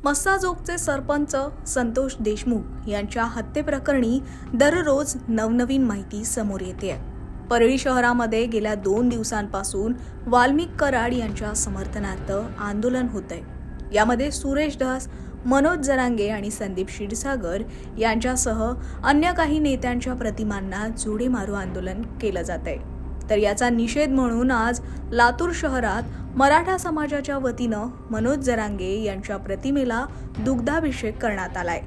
मस्साजोगचे सरपंच संतोष देशमुख यांच्या हत्येप्रकरणी दररोज नवनवीन माहिती समोर येते. परळी शहरामध्ये गेल्या 2 दिवसांपासून वाल्मिक कराड यांच्या समर्थनार्थ आंदोलन होतंय. यामध्ये सुरेश धस, मनोज जरांगे आणि संदीप क्षीरसागर यांच्यासह अन्य काही नेत्यांच्या प्रतिमांना जोडे मारू आंदोलन केलं जातंय. तर याचा निषेध म्हणून आज लातूर शहरात मराठा समाजाच्या वतीनं मनोज जरांगे यांच्या प्रतिमेला दुग्धाभिषेक करण्यात आलाय.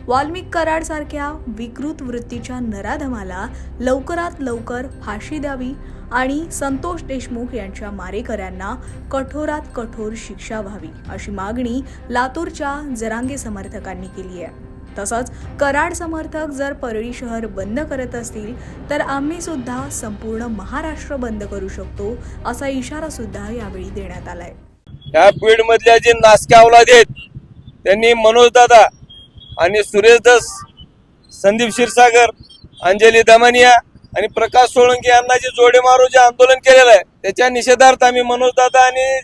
वाल्मिक कराड सारख्या विकृत वृत्तीच्या नराधमाला लवकरात लवकर फाशी द्यावी आणि संतोष देशमुख यांच्या मारेकऱ्यांना कठोरात कठोर शिक्षा व्हावी अशी मागणी लातूरच्या जरांगे समर्थकांनी केली आहे. तसंच कराड समर्थक जर परळी शहर बंद करत असतील तर आम्ही सुद्धा संपूर्ण महाराष्ट्र बंद करू शकतो असा इशारा सुद्धा यावेळी देण्यात आलाय. या बीड मधल्या जे नासक्या औलाद आहेत त्यांनी मनोज दादा आणि सुरेश दस, संदीप क्षीरसागर, अंजली दमानिया आणि प्रकाश सोळंकी यांना जे जोडे मारू जे आंदोलन केलेलं आहे त्याच्या निषेधार्थ आम्ही मनोज दादा आणि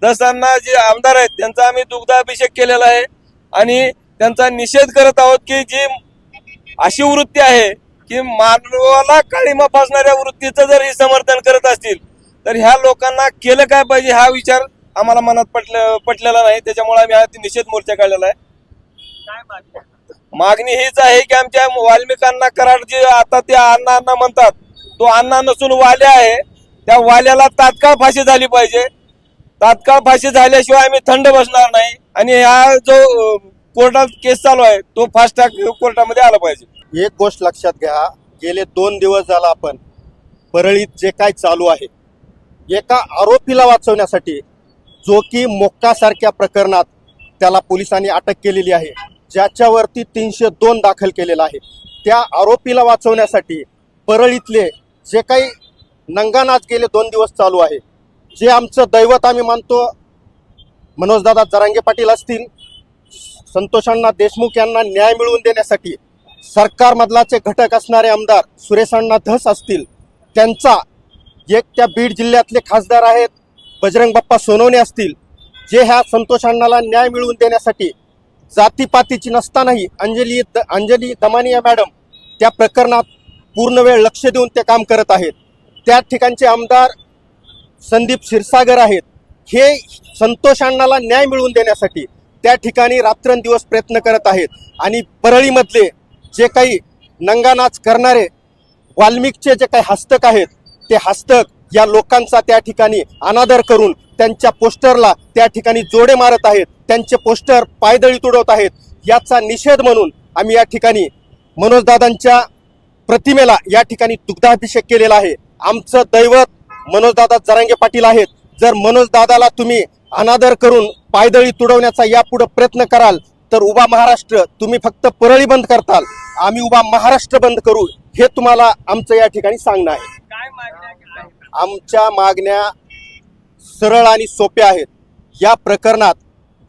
दसांना जे आमदार आहेत त्यांचा आम्ही दुग्धाभिषेक केलेला आहे आणि त्यांचा निषेध करत आहोत की जी अशी वृत्ती आहे की मानवाला काळीमा फासणाऱ्या वृत्तीचं जर हे समर्थन करत असतील तर ह्या लोकांना केलं काय पाहिजे हा विचार आम्हाला मनात पटलेला नाही. त्याच्यामुळे आम्ही हा निषेध मोर्चा काढलेला आहे. मागणी हीच आहे की आमच्या वाल्मिकांना कराड जे आता ते अण्णा म्हणतात तो अण्णा नसून वाल्या आहे. त्या वाल्याला तात्काळ फाशी झाली पाहिजे. तात्काळ फाशी झाल्याशिवाय आम्ही थंड बसणार नाही आणि हा जो कोर्टात केस चालू आहे तो फास्ट ट्रॅक कोर्टामध्ये आला पाहिजे. एक गोष्ट लक्षात घ्या, गेले 2 दिवस झाला आपण परळीत जे काय चालू आहे एका आरोपीला वाचवण्यासाठी जो की मोक्कासारख्या प्रकरणात त्याला पोलिसांनी अटक केलेली आहे, ज्याच्यावरती 302 दाखल केलेला आहे, त्या आरोपीला वाचवण्यासाठी परळीतले जे काही नंगानाच गेले 2 दिवस चालू आहे, जे आमचं दैवत आम्ही मानतो मनोजदादा जरांगे पाटील असतील, संतोषांना देशमुख यांना न्याय मिळवून देण्यासाठी सरकारमधलाचे घटक असणारे आमदार सुरेशांना धस असतील, त्यांचा एक त्या बीड जिल्ह्यातले खासदार आहेत बजरंग बाप्पा सोनवणे असतील, जे ह्या संतोषांनाला न्याय मिळवून देण्यासाठी जातीपातीची नसतानाही अंजली दमानिया मॅडम त्या प्रकरणात पूर्ण वेळ लक्ष देऊन ते काम करत आहेत. त्या ठिकाणचे आमदार संदीप क्षीरसागर आहेत, हे संतोषांनाला न्याय मिळवून देण्यासाठी त्या ठिकाणी रात्रंदिवस प्रयत्न करत आहेत आणि परळीमधले जे काही नंगानाच करणारे वाल्मिकचे जे काही हस्तक आहेत ते हस्तक या लोकांचा त्या ठिकाणी अनादर करून त्यांच्या पोस्टरला त्या ठिकाणी जोडे मारत आहेत, त्यांचे पोस्टर पायदळी तुडवत आहेत. याचा निषेध म्हणून आम्ही या ठिकाणी मनोजदादांच्या प्रतिमेला या ठिकाणी दुग्धाभिषेक केलेला आहे. आमचं दैवत मनोजदादा जरांगे पाटील आहेत. जर मनोजदादाला तुम्ही अनादर करून पायदळी तुडवण्याचा यापुढे प्रयत्न कराल तर उभा महाराष्ट्र तुम्ही फक्त परळी बंद करताल, आम्ही उभा महाराष्ट्र बंद करू हे तुम्हाला आमचं या ठिकाणी सांगणं आहे. आमच्या मागण्या सरळ आणि सोप्या आहेत. या प्रकरणात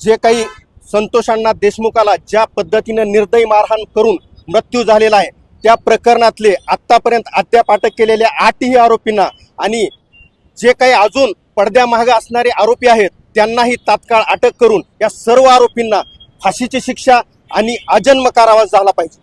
जे काही संतोषांना देशमुखाला ज्या पद्धतीनं निर्दयी मारहाण करून मृत्यू झालेला आहे त्या प्रकरणातले आतापर्यंत अद्याप अटक केलेल्या 8ही आरोपींना आणि जे काही अजून पडद्यामागे असणारे आरोपी आहेत त्यांनाही तात्काळ अटक करून या सर्व आरोपींना फाशीची शिक्षा आणि अजन्म कारावास झाला पाहिजे.